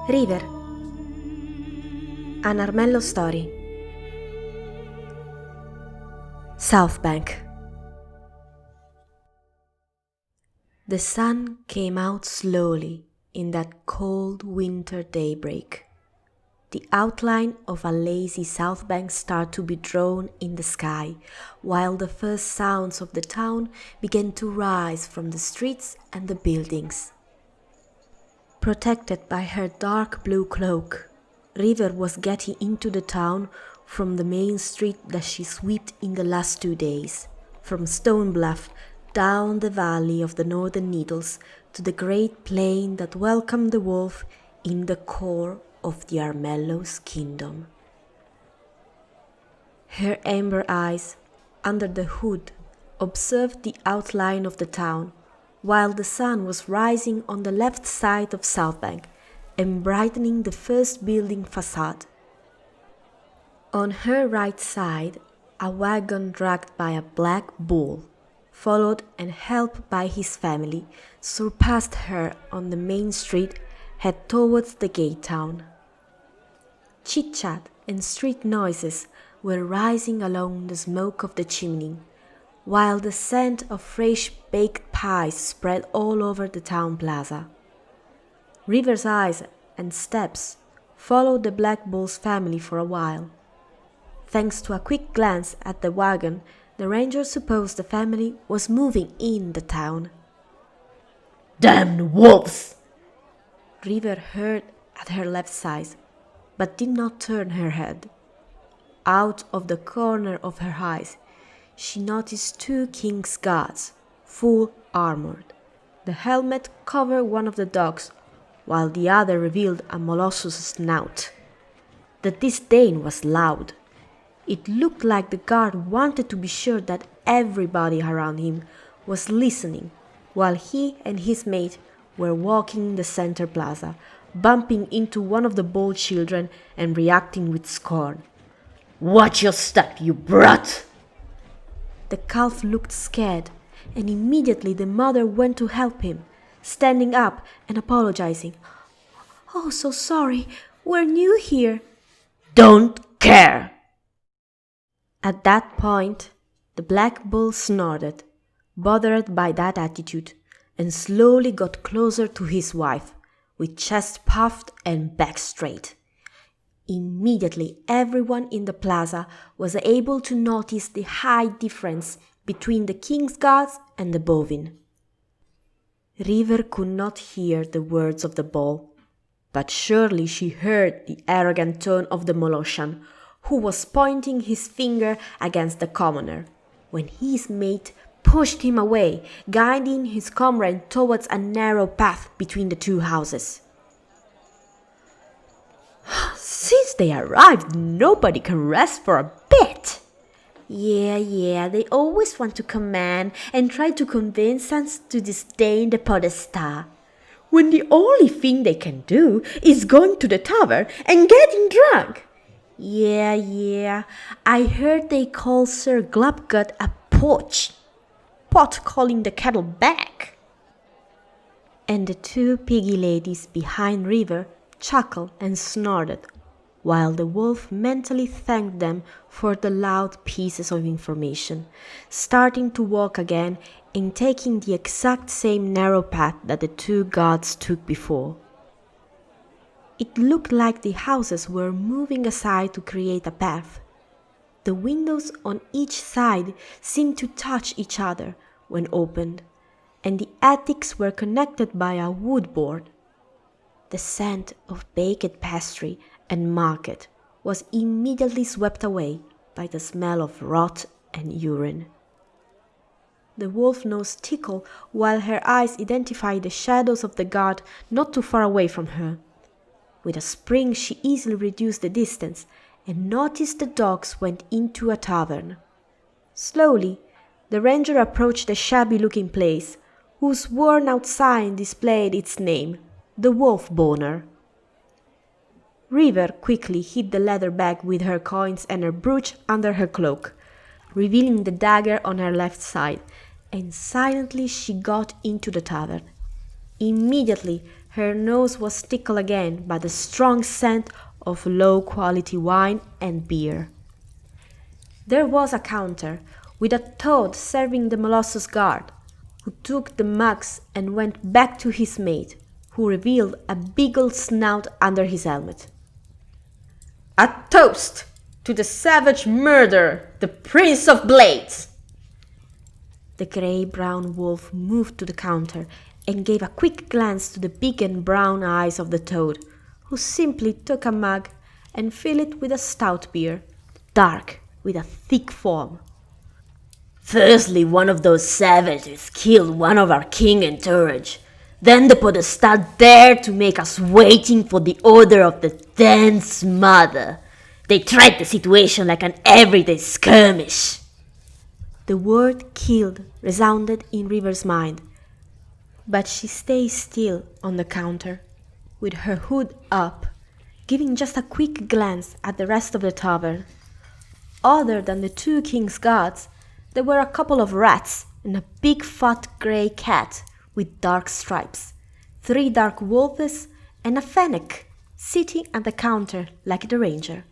River, an ARMELLO story. Southbank. The sun came out slowly in that cold winter daybreak. The outline of a lazy Southbank started to be drawn in the sky, while the first sounds of the town began to rise from the streets and the buildings. Protected by her dark blue cloak, River was getting into the town from the main street that she swept in the last 2 days, from Stone Bluff down the valley of the Northern Needles to the great plain that welcomed the wolf in the core of the ARMELLO's kingdom. Her amber eyes, under the hood, observed the outline of the town, while the sun was rising on the left side of Southbank and brightening the first building facade. On her right side, a wagon dragged by a black bull, followed and helped by his family, surpassed her on the main street, head towards the gate town. Chit-chat and street noises were rising along the smoke of the chimney, while the scent of fresh baked pies spread all over the town plaza. River's eyes and steps followed the black bull's family for a while. Thanks to a quick glance at the wagon, the ranger supposed the family was moving in the town. "Damned wolves!" River heard at her left side, but did not turn her head. Out of the corner of her eyes, she noticed 2 king's guards, full armored. The helmet covered one of the dogs, while the other revealed a molluscous snout. The disdain was loud. It looked like the guard wanted to be sure that everybody around him was listening, while he and his mate were walking in the center plaza, bumping into one of the bold children and reacting with scorn. "Watch your step, you brat!" The calf looked scared, and immediately the mother went to help him, standing up and apologizing. "Oh, so sorry. We're new here." "Don't care!" At that point, the black bull snorted, bothered by that attitude, and slowly got closer to his wife, with chest puffed and back straight. Immediately, everyone in the plaza was able to notice the high difference between the king's guards and the bovine. River could not hear the words of the bull, but surely she heard the arrogant tone of the Molossian, who was pointing his finger against the commoner, when his mate pushed him away, guiding his comrade towards a narrow path between the 2 houses. "Since they arrived, nobody can rest for a bit." Yeah, they always want to command and try to convince us to disdain the podesta, when the only thing they can do is going to the tavern and getting drunk. Yeah, I heard they call Sir Glubgut a poach. Pot calling the kettle back. And the 2 piggy ladies behind River chuckled and snorted, while the wolf mentally thanked them for the loud pieces of information, starting to walk again and taking the exact same narrow path that the 2 guards took before. It looked like the houses were moving aside to create a path. The windows on each side seemed to touch each other when opened, and the attics were connected by a wood board. The scent of baked pastry and market was immediately swept away by the smell of rot and urine. The wolf nose tickled while her eyes identified the shadows of the guard not too far away from her. With a spring she easily reduced the distance and noticed the dogs went into a tavern. Slowly, the ranger approached the shabby-looking place, whose worn-out sign displayed its name, the Wolf Boner. River quickly hid the leather bag with her coins and her brooch under her cloak, revealing the dagger on her left side, and silently she got into the tavern. Immediately her nose was tickled again by the strong scent of low-quality wine and beer. There was a counter, with a toad serving the mollusc's guard, who took the mugs and went back to his mate, who revealed a beagle snout under his helmet. A toast to the savage murderer, the Prince of Blades! The grey-brown wolf moved to the counter and gave a quick glance to the big and brown eyes of the toad, who simply took a mug and filled it with a stout beer, dark, with a thick foam. Firstly, one of those savages killed one of our king and entourage. Then the podesta dared to make us waiting for the order of the dance mother. They treat the situation like an everyday skirmish. The word killed resounded in River's mind, but she stayed still on the counter, with her hood up, giving just a quick glance at the rest of the tavern. Other than the two king's guards, there were a couple of rats and a big fat grey cat with dark stripes, 3 dark wolves, and a fennec sitting at the counter like the ranger.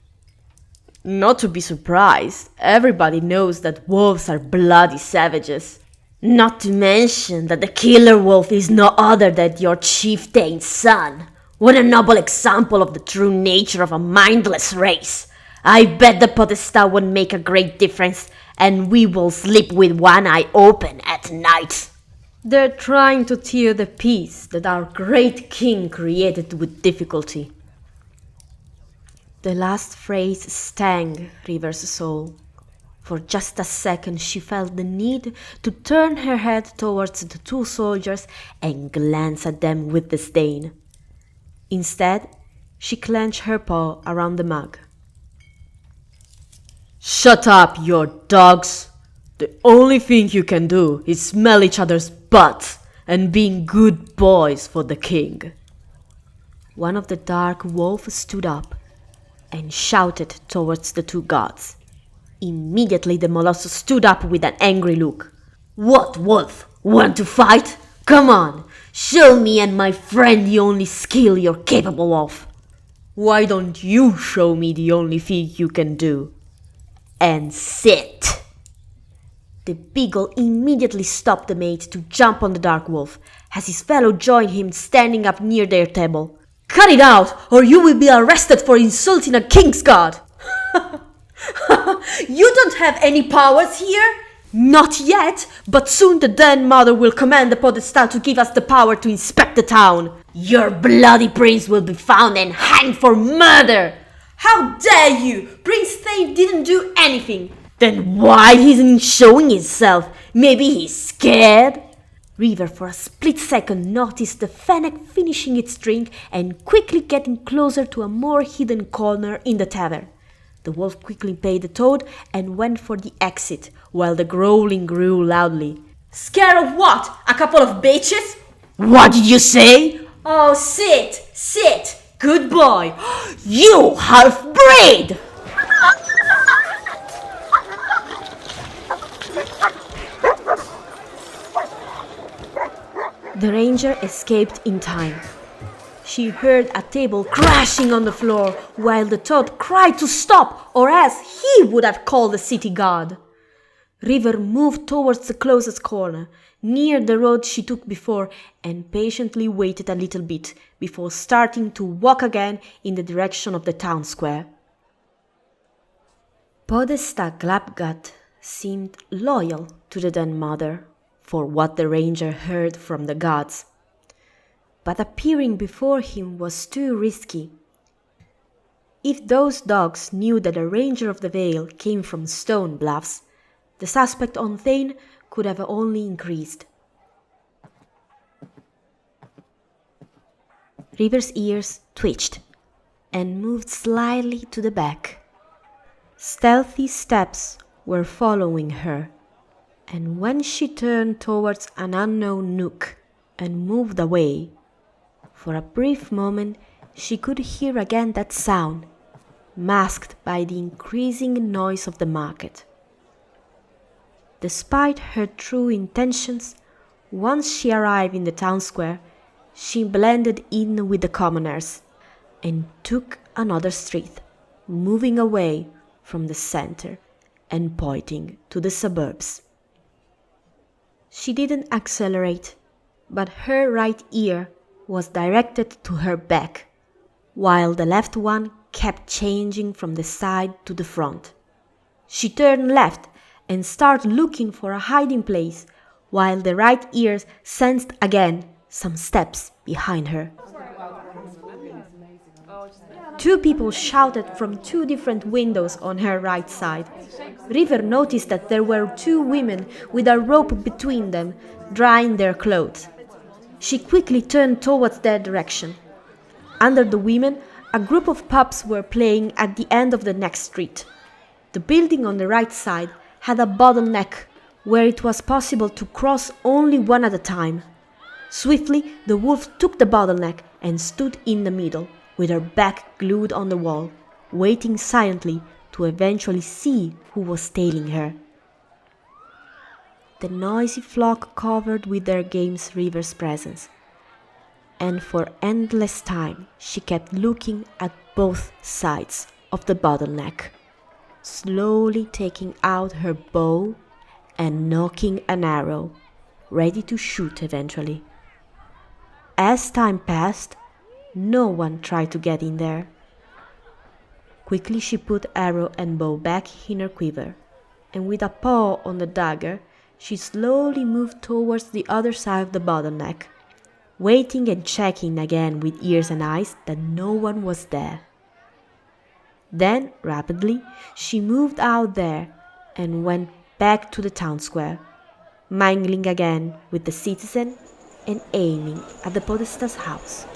Not to be surprised, everybody knows that wolves are bloody savages. Not to mention that the killer wolf is no other than your chieftain's son. What a noble example of the true nature of a mindless race. I bet the podesta won't make a great difference, and we will sleep with one eye open at night. They're trying to tear the peace that our great king created with difficulty. The last phrase stung River's soul. For just a second she felt the need to turn her head towards the 2 soldiers and glance at them with disdain. Instead, she clenched her paw around the mug. Shut up, you dogs! The only thing you can do is smell each other's butts and being good boys for the king. One of the dark wolves stood up and shouted towards the 2 gods. Immediately the mollusk stood up with an angry look. What, wolf? Want to fight? Come on, show me and my friend the only skill you're capable of. Why don't you show me the only thing you can do? And sit. The beagle immediately stopped the mate to jump on the dark wolf, as his fellow joined him standing up near their table. Cut it out, or you will be arrested for insulting a king's guard! You don't have any powers here? Not yet, but soon the den mother will command the podesta to give us the power to inspect the town. Your bloody prince will be found and hanged for murder! How dare you! Prince Thane didn't do anything. Then why isn't he showing himself? Maybe he's scared? River for a split second noticed the fennec finishing its drink and quickly getting closer to a more hidden corner in the tavern. The wolf quickly paid the toad and went for the exit, while the growling grew loudly. Scared of what? A couple of bitches? What did you say? Oh, sit! Good boy! You half-breed! The ranger escaped in time. She heard a table crashing on the floor while the toad cried to stop, or else he would have called the city guard. River moved towards the closest corner, near the road she took before, and patiently waited a little bit before starting to walk again in the direction of the town square. Podesta Glabgat seemed loyal to the den mother, for what the ranger heard from the gods. But appearing before him was too risky. If those dogs knew that the ranger of the Vale came from Stone Bluffs, the suspect on Thane could have only increased. River's ears twitched and moved slightly to the back. Stealthy steps were following her, and when she turned towards an unknown nook and moved away, for a brief moment she could hear again that sound, masked by the increasing noise of the market. Despite her true intentions, once she arrived in the town square, she blended in with the commoners and took another street, moving away from the center and pointing to the suburbs. She didn't accelerate, but her right ear was directed to her back, while the left one kept changing from the side to the front. She turned left and started looking for a hiding place, while the right ear sensed again some steps behind her. Two people shouted from two different windows on her right side. River noticed that there were two women with a rope between them, drying their clothes. She quickly turned towards their direction. Under the women, a group of pups were playing at the end of the next street. The building on the right side had a bottleneck where it was possible to cross only one at a time. Swiftly, the wolf took the bottleneck and stood in the middle, with her back glued on the wall, waiting silently to eventually see who was tailing her. The noisy flock covered with their games River's presence, and for endless time she kept looking at both sides of the bottleneck, slowly taking out her bow and nocking an arrow, ready to shoot eventually. As time passed, no one tried to get in there. Quickly she put arrow and bow back in her quiver, and with a paw on the dagger, she slowly moved towards the other side of the bottleneck, waiting and checking again with ears and eyes that no one was there. Then, rapidly, she moved out there and went back to the town square, mingling again with the citizen and aiming at the podesta's house.